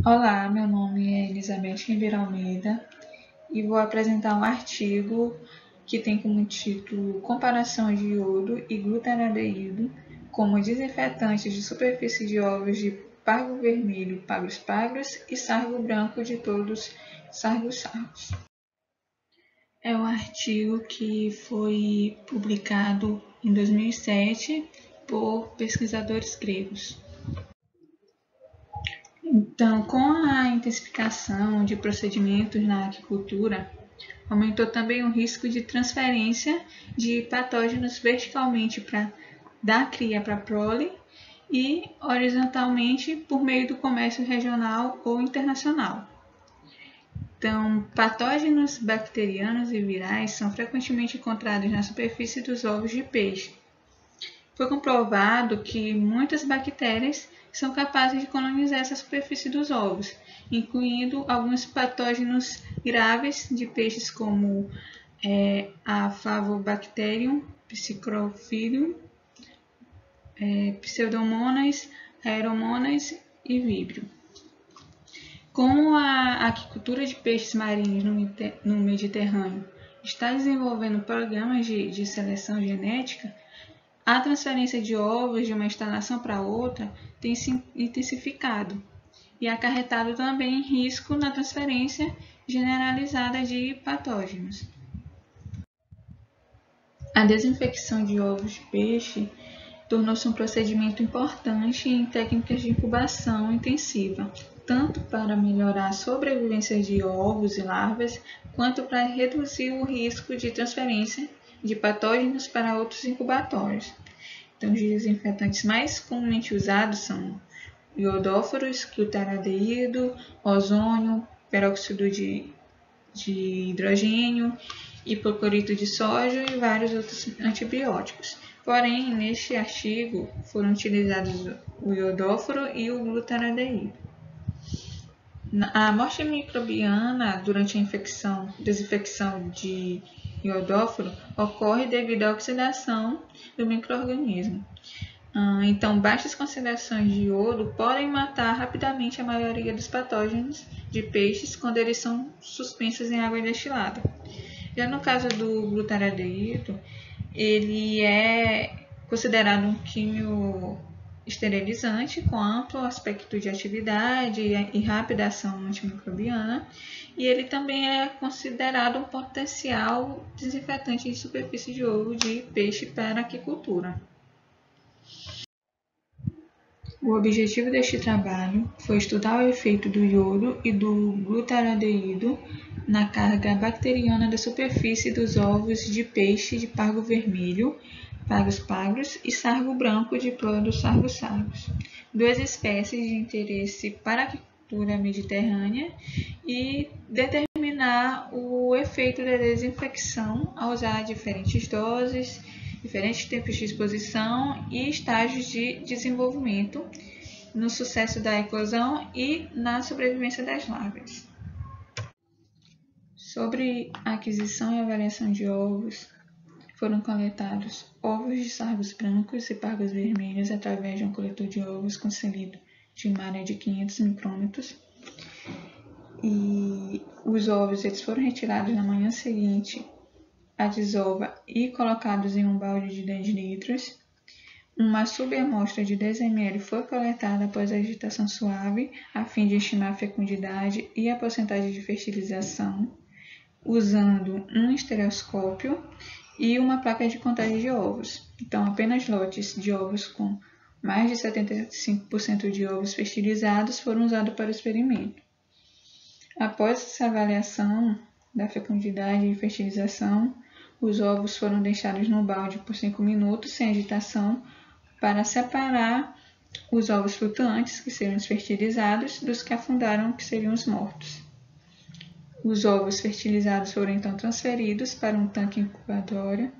Olá, meu nome é Elizabeth Ribeiro Almeida e vou apresentar um artigo que tem como título Comparação de iodo e glutaradeído como desinfetantes de superfície de ovos de pargo vermelho, pagos pagos e sargo branco de todos sargos sargos. É um artigo que foi publicado em 2007 por pesquisadores gregos. Então, com a intensificação de procedimentos na aquicultura, aumentou também o risco de transferência de patógenos verticalmente da cria para a prole e horizontalmente por meio do comércio regional ou internacional. Então, patógenos bacterianos e virais são frequentemente encontrados na superfície dos ovos de peixe. Foi comprovado que muitas bactérias são capazes de colonizar essa superfície dos ovos, incluindo alguns patógenos graves de peixes como a Favobacterium psicrophyllum, Pseudomonas, Aeromonas e Vibrio. Como a aquicultura de peixes marinhos no Mediterrâneo está desenvolvendo programas de seleção genética, a transferência de ovos de uma instalação para outra tem se intensificado e acarretado também risco na transferência generalizada de patógenos. A desinfecção de ovos de peixe tornou-se um procedimento importante em técnicas de incubação intensiva, tanto para melhorar a sobrevivência de ovos e larvas, quanto para reduzir o risco de transferência de patógenos para outros incubatórios. Então, os desinfetantes mais comumente usados são iodóforos, glutaradeído, ozônio, peróxido de hidrogênio, hipoclorito de sódio e vários outros antibióticos. Porém, neste artigo foram utilizados o iodóforo e o glutaradeído. A morte microbiana durante a desinfecção de iodóforo ocorre devido à oxidação do micro-organismo. Então, baixas concentrações de iodo podem matar rapidamente a maioria dos patógenos de peixes quando eles são suspensos em água destilada. Já no caso do glutaradeído, ele é considerado um químio esterilizante com amplo aspecto de atividade e rápida ação antimicrobiana, e ele também é considerado um potencial desinfetante de superfície de ovo de peixe para aquicultura. O objetivo deste trabalho foi estudar o efeito do iodo e do glutaradeído na carga bacteriana da superfície dos ovos de peixe de pargo vermelho, pagos pagos e sargo branco de Plodo sargos sargos, duas espécies de interesse para a aquicultura mediterrânea, e determinar o efeito da desinfecção ao usar diferentes doses, diferentes tempos de exposição e estágios de desenvolvimento no sucesso da eclosão e na sobrevivência das larvas. Sobre a aquisição e avaliação de ovos, foram coletados ovos de sargos brancos e pargos vermelhos através de um coletor de ovos com salido de uma área de 500 micrômetros. E os ovos foram retirados na manhã seguinte à desova e colocados em um balde de 10 litros. Uma subamostra de 10 ml foi coletada após a agitação suave, a fim de estimar a fecundidade e a porcentagem de fertilização, usando um estereoscópio e uma placa de contagem de ovos. Então, apenas lotes de ovos com mais de 75% de ovos fertilizados foram usados para o experimento. Após essa avaliação da fecundidade e fertilização, os ovos foram deixados no balde por 5 minutos sem agitação para separar os ovos flutuantes, que seriam os fertilizados, dos que afundaram, que seriam os mortos. Os ovos fertilizados foram então transferidos para um tanque incubadora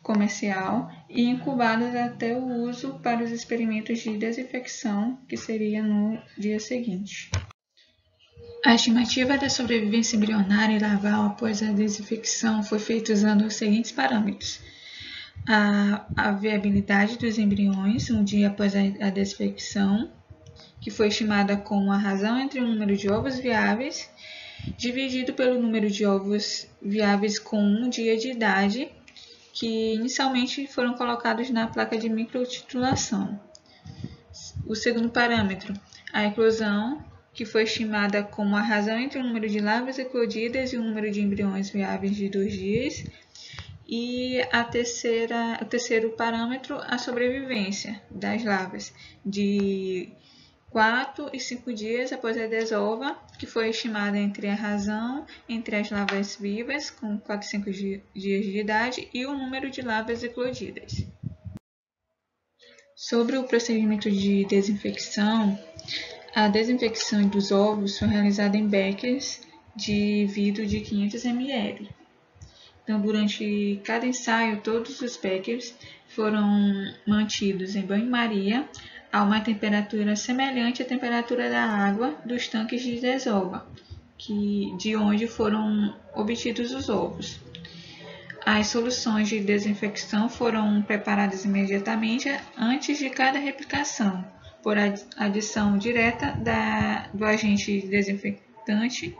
comercial e incubados até o uso para os experimentos de desinfecção, que seria no dia seguinte. A estimativa da sobrevivência embrionária e larval após a desinfecção foi feita usando os seguintes parâmetros: a viabilidade dos embriões um dia após a desinfecção, que foi estimada como a razão entre o número de ovos viáveis dividido pelo número de ovos viáveis com 1 dia de idade, que inicialmente foram colocados na placa de microtitulação. O segundo parâmetro, a eclosão, que foi estimada como a razão entre o número de larvas eclodidas e o número de embriões viáveis de 2 dias. E o terceiro parâmetro, a sobrevivência das larvas, de 4 e 5 dias após a desova, que foi estimada entre a razão entre as larvas vivas, com 4 e 5 dias de idade, e o número de larvas eclodidas. Sobre o procedimento de desinfecção, a desinfecção dos ovos foi realizada em beckers de vidro de 500 ml. Então, durante cada ensaio, todos os beckers foram mantidos em banho-maria a uma temperatura semelhante à temperatura da água dos tanques de desova, de onde foram obtidos os ovos. As soluções de desinfecção foram preparadas imediatamente antes de cada replicação, por adição direta do agente desinfetante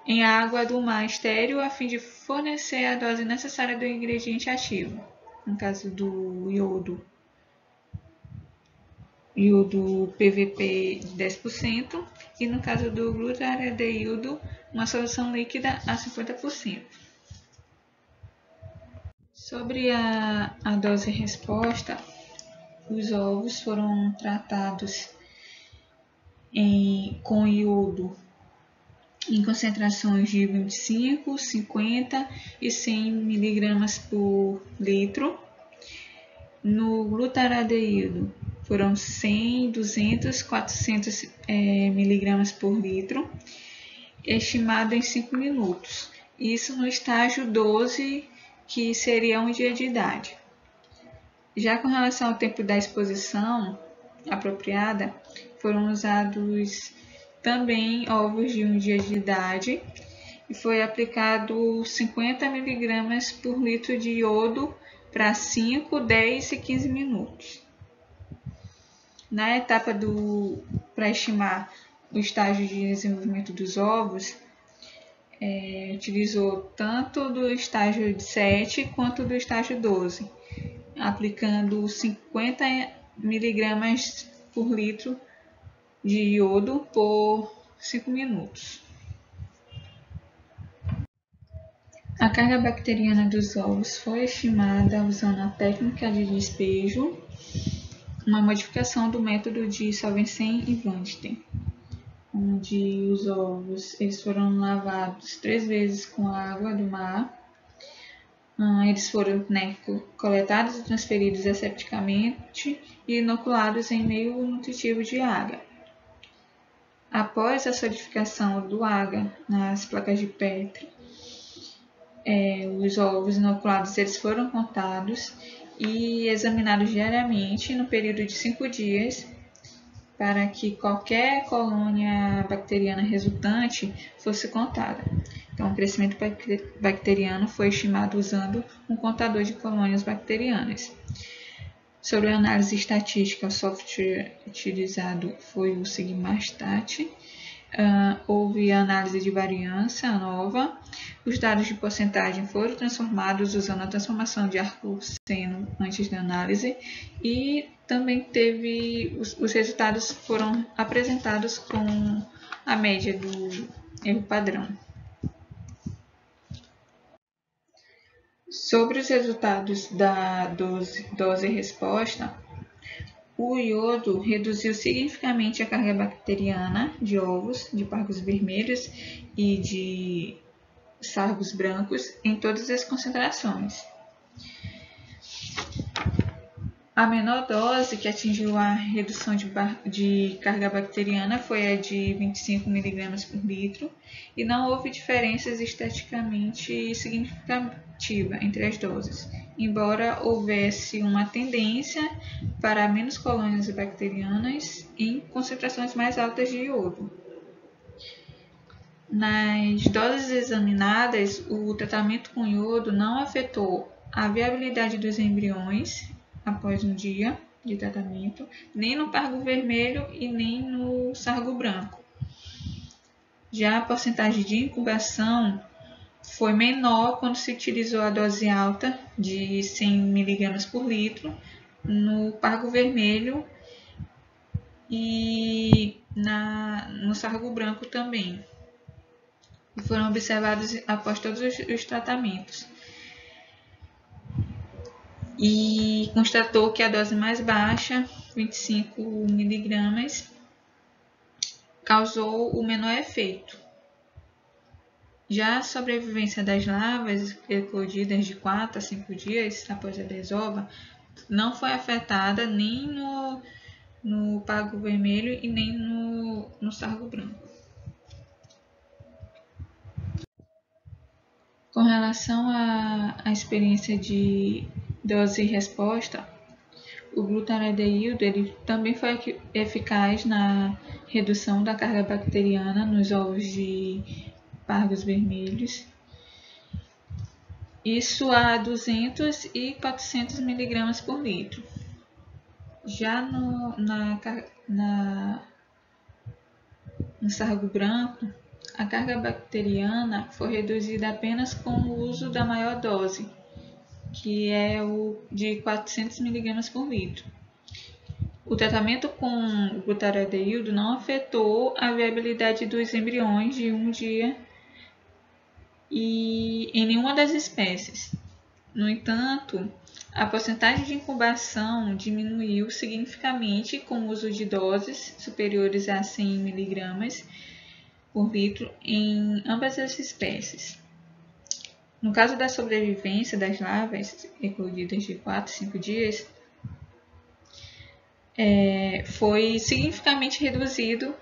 em água do mar estéril, a fim de fornecer a dose necessária do ingrediente ativo. No caso do iodo PVP 10%, e no caso do glutaradeído, uma solução líquida a 50%. Sobre a dose resposta, os ovos foram tratados com iodo em concentrações de 25, 50 e 100 mg por litro. No glutaradeído foram 100, 200, 400 mg por litro, estimado em 5 minutos. Isso no estágio 12, que seria 1 dia de idade. Já com relação ao tempo da exposição apropriada, foram usados também ovos de 1 dia de idade e foi aplicado 50 mg por litro de iodo para 5, 10 e 15 minutos. Na etapa para estimar o estágio de desenvolvimento dos ovos, utilizou tanto do estágio 7 quanto do estágio 12, aplicando 50 mg por litro de iodo por 5 minutos. A carga bacteriana dos ovos foi estimada usando a técnica de despejo, uma modificação do método de Solvensen e Vansten, onde os ovos foram lavados 3 vezes com a água do mar. Eles foram coletados e transferidos asepticamente e inoculados em meio nutritivo de agar. Após a solidificação do agar nas placas de Petri, os ovos inoculados foram contados e examinados diariamente no período de 5 dias para que qualquer colônia bacteriana resultante fosse contada. Então, o crescimento bacteriano foi estimado usando um contador de colônias bacterianas. Sobre a análise estatística, o software utilizado foi o Sigmastat. Houve a análise de variância nova. Os dados de porcentagem foram transformados usando a transformação de arco-seno antes da análise, e também os resultados foram apresentados com a média do erro padrão. Sobre os resultados da dose-resposta, o iodo reduziu significativamente a carga bacteriana de ovos de pargos vermelhos e de sargos brancos em todas as concentrações. A menor dose que atingiu a redução de carga bacteriana foi a de 25 mg por litro, e não houve diferenças estatisticamente significativas entre as doses, embora houvesse uma tendência para menos colônias bacterianas em concentrações mais altas de iodo. Nas doses examinadas, o tratamento com iodo não afetou a viabilidade dos embriões após um dia, de tratamento, nem no pargo vermelho e nem no sargo branco. Já a porcentagem de incubação foi menor quando se utilizou a dose alta de 100 mg por litro no pargo vermelho e no sargo branco também. E foram observados após todos os tratamentos. E constatou que a dose mais baixa, 25 mg, causou o menor efeito. Já a sobrevivência das larvas eclodidas de 4 a 5 dias após a desova não foi afetada nem no pargo vermelho e nem no sargo branco. Com relação à experiência de dose e resposta, o glutaradeído ele também foi eficaz na redução da carga bacteriana nos ovos de pargos vermelhos, isso a 200 e 400 mg por litro. Já no sargo branco, a carga bacteriana foi reduzida apenas com o uso da maior dose, que é o de 400 mg por litro. O tratamento com glutaradeído não afetou a viabilidade dos embriões de um dia e em nenhuma das espécies. No entanto, a porcentagem de incubação diminuiu significativamente com o uso de doses superiores a 100 mg por litro em ambas as espécies. No caso da sobrevivência das larvas eclodidas de 4 a 5 dias, foi significativamente reduzido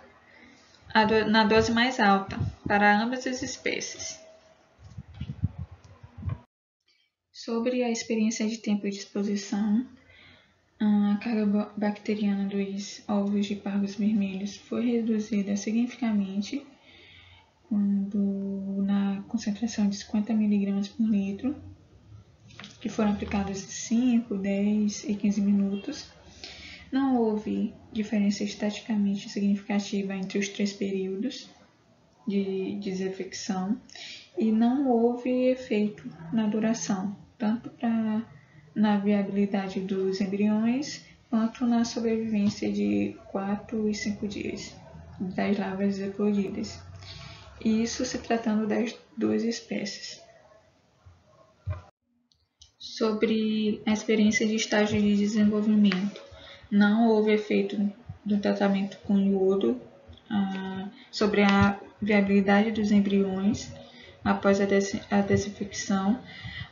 na dose mais alta para ambas as espécies. Sobre a experiência de tempo de exposição, a carga bacteriana dos ovos de pargos vermelhos foi reduzida significativamente na concentração de 50 mg por litro, que foram aplicados 5, 10 e 15 minutos. Não houve diferença estatisticamente significativa entre os 3 períodos de desinfecção e não houve efeito na duração, tanto na viabilidade dos embriões quanto na sobrevivência de 4 e 5 dias das larvas eclodidas. Isso se tratando das duas espécies. Sobre a experiência de estágio de desenvolvimento, não houve efeito do tratamento com iodo sobre a viabilidade dos embriões após a desinfecção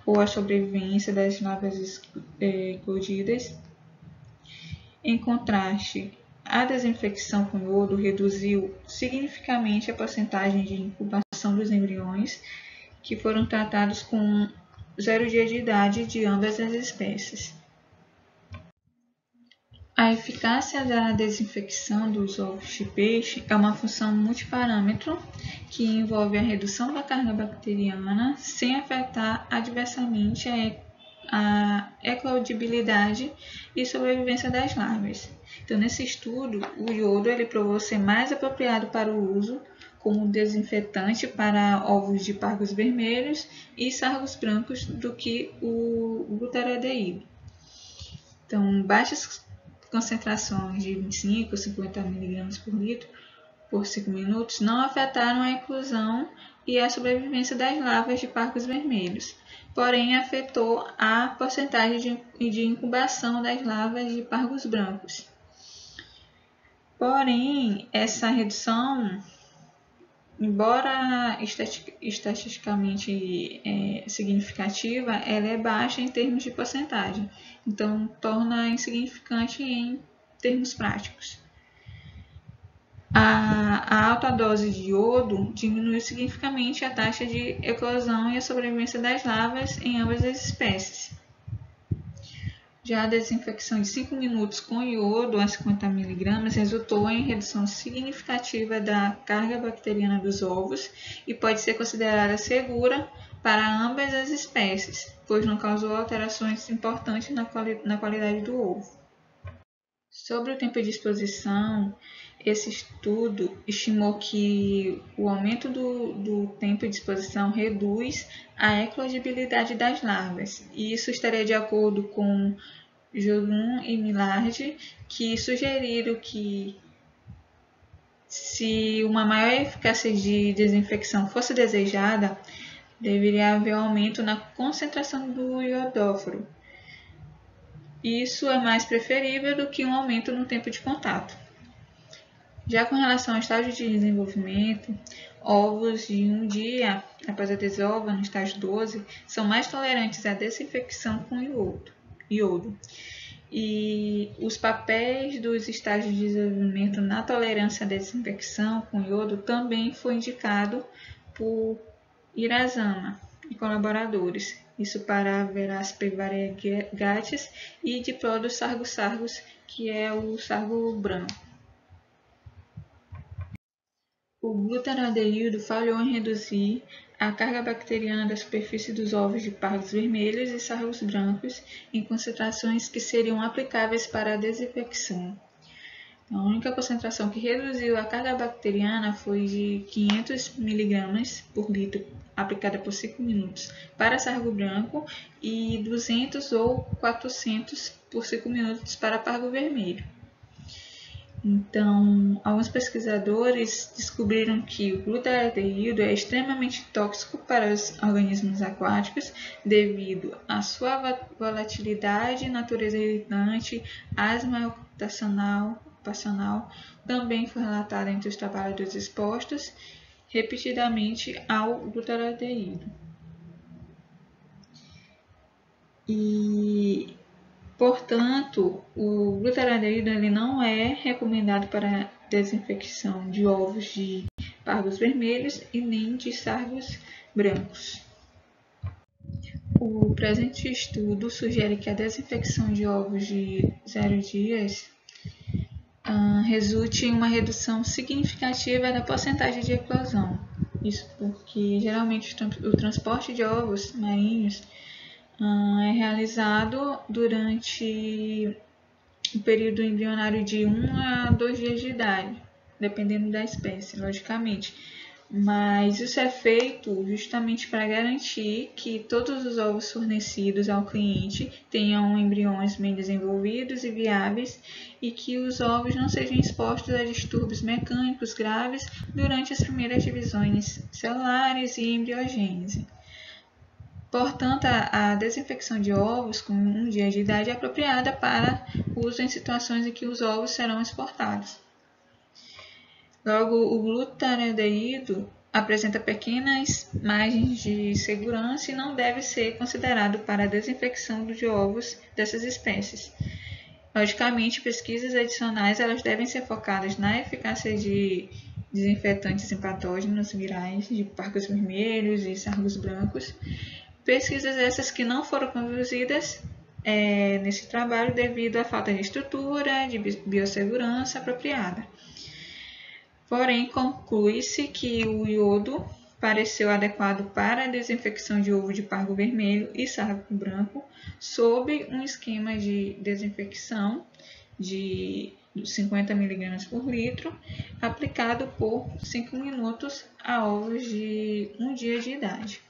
ou a sobrevivência das larvas eclodidas. Em contraste, a desinfecção com iodo reduziu significativamente a porcentagem de incubação dos embriões que foram tratados com 0 dia de idade de ambas as espécies. A eficácia da desinfecção dos ovos de peixe é uma função multiparâmetro que envolve a redução da carga bacteriana sem afetar adversamente a eclodibilidade e sobrevivência das larvas. Então, nesse estudo, o iodo provou ser mais apropriado para o uso como desinfetante para ovos de pargos vermelhos e sargos brancos do que o glutaradeído. Então, baixas concentrações de 25 ou 50 mg por litro por 5 minutos não afetaram a eclosão e a sobrevivência das larvas de pargos vermelhos, porém afetou a porcentagem de incubação das larvas de pargos brancos. Porém, essa redução, embora estatisticamente significativa, ela é baixa em termos de porcentagem, então torna insignificante em termos práticos. A alta dose de iodo diminui significativamente a taxa de eclosão e a sobrevivência das larvas em ambas as espécies. Já a desinfecção de 5 minutos com iodo a 50 mg resultou em redução significativa da carga bacteriana dos ovos e pode ser considerada segura para ambas as espécies, pois não causou alterações importantes na qualidade do ovo. Sobre o tempo de exposição, esse estudo estimou que o aumento do tempo de exposição reduz a eclodibilidade das larvas, e isso estaria de acordo com Jolun e Millard, que sugeriram que, se uma maior eficácia de desinfecção fosse desejada, deveria haver aumento na concentração do iodóforo. Isso é mais preferível do que um aumento no tempo de contato. Já com relação ao estágio de desenvolvimento, ovos de um dia após a desova, no estágio 12, são mais tolerantes à desinfecção com iodo. E os papéis dos estágios de desenvolvimento na tolerância à desinfecção com iodo também foi indicado por Irazama e colaboradores, isso para Velasper variegates e Diplodo sargus, que é o sargo branco. O glutaradeído falhou em reduzir a carga bacteriana da superfície dos ovos de pargos vermelhos e sargos brancos em concentrações que seriam aplicáveis para a desinfecção. A única concentração que reduziu a carga bacteriana foi de 500 mg por litro, aplicada por 5 minutos, para sargo branco e 200 ou 400 por 5 minutos para pargo vermelho. Então, alguns pesquisadores descobriram que o glutaradeído é extremamente tóxico para os organismos aquáticos devido à sua volatilidade, natureza irritante, asma ocupacional, também foi relatada entre os trabalhadores expostos repetidamente ao glutaradeído. Portanto, o glutaradeído ele não é recomendado para desinfecção de ovos de pargos vermelhos e nem de sargos brancos. O presente estudo sugere que a desinfecção de ovos de 0 dias resulte em uma redução significativa da porcentagem de eclosão. Isso porque geralmente o transporte de ovos marinhos é realizado durante o período embrionário de 1 a 2 dias de idade, dependendo da espécie, logicamente. Mas isso é feito justamente para garantir que todos os ovos fornecidos ao cliente tenham embriões bem desenvolvidos e viáveis e que os ovos não sejam expostos a distúrbios mecânicos graves durante as primeiras divisões celulares e embriogênese. Portanto, a desinfecção de ovos com 1 dia de idade é apropriada para uso em situações em que os ovos serão exportados. Logo, o glutaradeído apresenta pequenas margens de segurança e não deve ser considerado para a desinfecção de ovos dessas espécies. Logicamente, pesquisas adicionais elas devem ser focadas na eficácia de desinfetantes em patógenos virais de pargos vermelhos e sargos brancos. Pesquisas essas que não foram conduzidas nesse trabalho devido à falta de estrutura de biossegurança apropriada. Porém, conclui-se que o iodo pareceu adequado para a desinfecção de ovo de pargo vermelho e sargo branco sob um esquema de desinfecção de 50 mg por litro, aplicado por 5 minutos a ovos de 1 dia de idade.